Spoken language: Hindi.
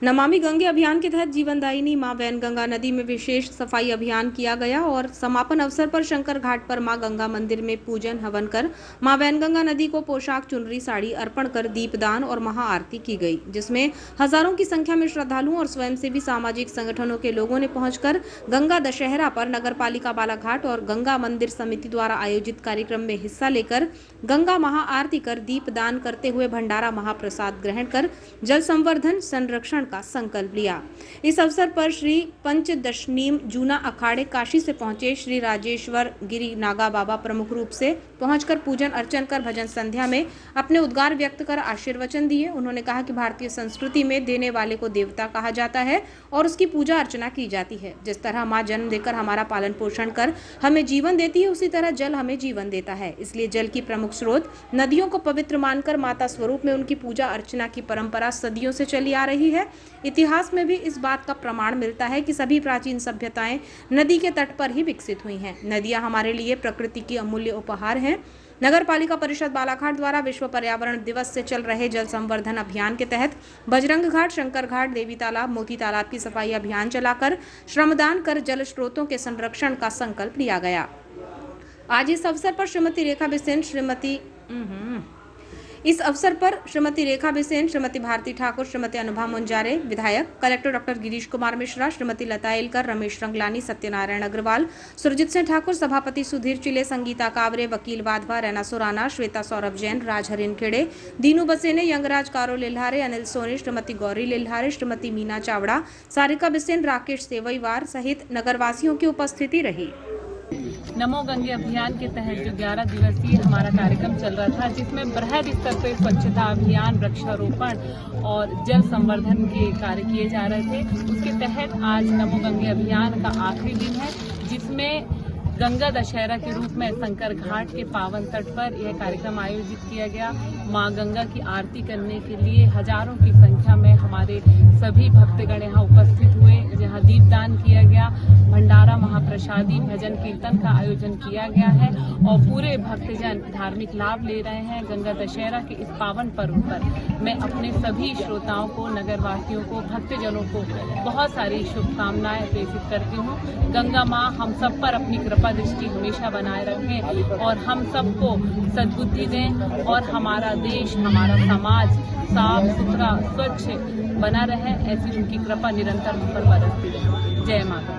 नमामि गंगे अभियान के तहत जीवनदायिनी मां वैनगंगा नदी में विशेष सफाई अभियान किया गया और समापन अवसर पर शंकर घाट पर मां गंगा मंदिर में पूजन हवन कर मां वैनगंगा नदी को पोशाक, चुनरी, साड़ी अर्पण कर दीपदान और महाआरती की गई, जिसमें हजारों की संख्या में श्रद्धालुओं और स्वयंसेवी सामाजिक संगठनों के लोगों ने पहुंचकर गंगा दशहरा पर नगरपालिका बालाघाट और गंगा मंदिर समिति द्वारा आयोजित कार्यक्रम में हिस्सा लेकर गंगा महाआरती कर दीपदान करते हुए भंडारा महाप्रसाद ग्रहण कर जल संवर्धन संरक्षण का संकल्प लिया। इस अवसर पर श्री पंचदशनीम जूना अखाड़े काशी से पहुंचे श्री राजेश्वर गिरी नागा बाबा प्रमुख रूप से पहुंचकर पूजन अर्चन कर भजन संध्या में अपने उद्गार व्यक्त कर आशीर्वचन दिए। उन्होंने कहा कि भारतीय संस्कृति में देने वाले को देवता कहा जाता है और उसकी पूजा अर्चना की जाती है। जिस तरह माँ जन्म देकर हमारा पालन पोषण कर हमें जीवन देती है, उसी तरह जल हमें जीवन देता है। इसलिए जल की प्रमुख स्रोत नदियों को पवित्र मानकर माता स्वरूप में उनकी पूजा अर्चना की परंपरा सदियों से चली आ रही है। इतिहास में भी इस बात का प्रमाण मिलता है कि सभी प्राचीन सभ्यताएं नदी के तट पर ही विकसित हुई हैं। नदियां हमारे लिए प्रकृति की अमूल्य उपहार हैं। नगर पालिका परिषद बालाघाट द्वारा विश्व पर्यावरण दिवस से चल रहे जल संवर्धन अभियान के तहत बजरंग घाट, शंकर घाट, देवी तालाब, मोती तालाब की सफाई अभियान चलाकर श्रमदान कर जल स्रोतों के संरक्षण का संकल्प लिया गया। आज इस अवसर पर श्रीमती रेखा बिसेन, श्रीमती भारती ठाकुर, श्रीमती अनुभा मुंजारे, विधायक, collector doctor Girish Kumar Mishra, Shrimati Lata Elgar, Ramesh Ranglani, Satyanarayan Agarwal, Surjit Singh Thakur, सभापति सुधीर चिले, संगीता कावरे, वकील वाधवा, रैना सुराना, श्वेता सौरभ जैन, राज हरिन खेड़े, दीनू बसेने, यंगराज कारो लिल्हारे, अनिल सोनी, श्रीमती गौरी लिल्हारे, श्रीमती मीना चावड़ा, सारिका बिसेन, राकेश सेवईवार सहित नगरवासियों की उपस्थिति रही। नमो गंगे अभियान के तहत जो 11 दिवसीय हमारा कार्यक्रम चल रहा था, जिसमें बृहद स्तर पर स्वच्छता अभियान, वृक्षारोपण और जल संवर्धन के कार्य किए जा रहे थे, उसके तहत आज नमो गंगे अभियान का आखिरी दिन है, जिसमें गंगा दशहरा के रूप में शंकर घाट के पावन तट पर यह कार्यक्रम आयोजित किया गया। मां गंगा की आरती करने के लिए हजारों की संख्या में हमारे सभी भक्तगण यहाँ उपस्थित हुए, जहाँ दीपदान किया गया, भंडारा महाप्रसादी भजन कीर्तन का आयोजन किया गया है और पूरे भक्तजन धार्मिक लाभ ले रहे हैं। गंगा दशहरा के इस पावन पर्व पर मैं अपने सभी श्रोताओं को, नगरवासियों को, भक्तजनों को बहुत सारी शुभकामनाएं प्रेषित करती हूँ। गंगा माँ हम सब पर अपनी कृपा दृष्टि हमेशा बनाए रखें और हम सबको सद्बुद्धि दें और हमारा देश, हमारा समाज साफ सुथरा स्वच्छ बना रहे, ऐसी उनकी कृपा निरंतर हम पर बरसती रहे। जय माता।